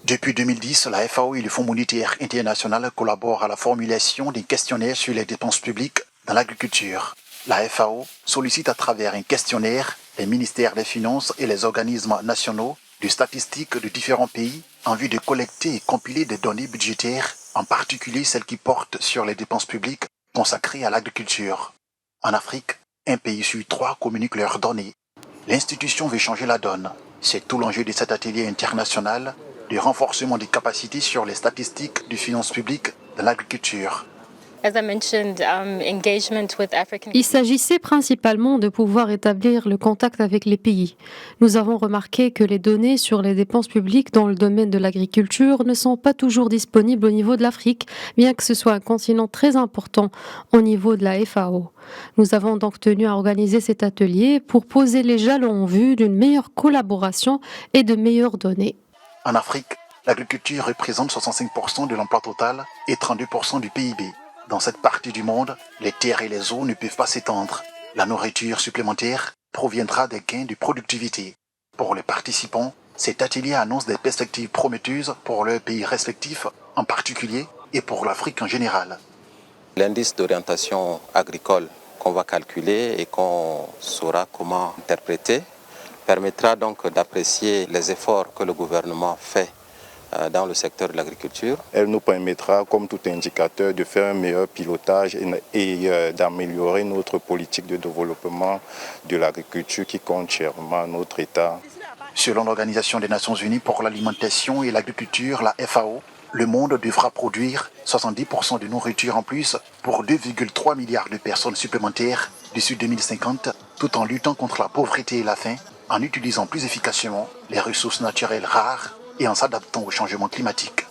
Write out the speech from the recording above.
Depuis 2010, la FAO et le Fonds monétaire international collaborent à la formulation des questionnaires sur les dépenses publiques dans l'agriculture. La FAO sollicite à travers un questionnaire les ministères des Finances et les organismes nationaux de statistiques de différents pays en vue de collecter et compiler des données budgétaires, en particulier celles qui portent sur les dépenses publiques consacrées à l'agriculture. En Afrique, un pays sur 3 communique leurs données. L'institution veut changer la donne. C'est tout l'enjeu de cet atelier international de renforcement des capacités sur les statistiques de finances publiques de l'agriculture. Il s'agissait principalement de pouvoir établir le contact avec les pays. Nous avons remarqué que les données sur les dépenses publiques dans le domaine de l'agriculture ne sont pas toujours disponibles au niveau de l'Afrique, bien que ce soit un continent très important au niveau de la FAO. Nous avons donc tenu à organiser cet atelier pour poser les jalons en vue d'une meilleure collaboration et de meilleures données. En Afrique, l'agriculture représente 65% de l'emploi total et 32% du PIB. Dans cette partie du monde, les terres et les eaux ne peuvent pas s'étendre. La nourriture supplémentaire proviendra des gains de productivité. Pour les participants, cet atelier annonce des perspectives prometteuses pour leurs pays respectifs en particulier et pour l'Afrique en général. L'indice d'orientation agricole qu'on va calculer et qu'on saura comment interpréter permettra donc d'apprécier les efforts que le gouvernement fait dans le secteur de l'agriculture. Elle nous permettra, comme tout indicateur, de faire un meilleur pilotage et d'améliorer notre politique de développement de l'agriculture qui compte chèrement notre État. Selon l'Organisation des Nations Unies pour l'alimentation et l'agriculture, la FAO, le monde devra produire 70% de nourriture en plus pour 2,3 milliards de personnes supplémentaires d'ici 2050, tout en luttant contre la pauvreté et la faim, en utilisant plus efficacement les ressources naturelles rares et en s'adaptant au changement climatique.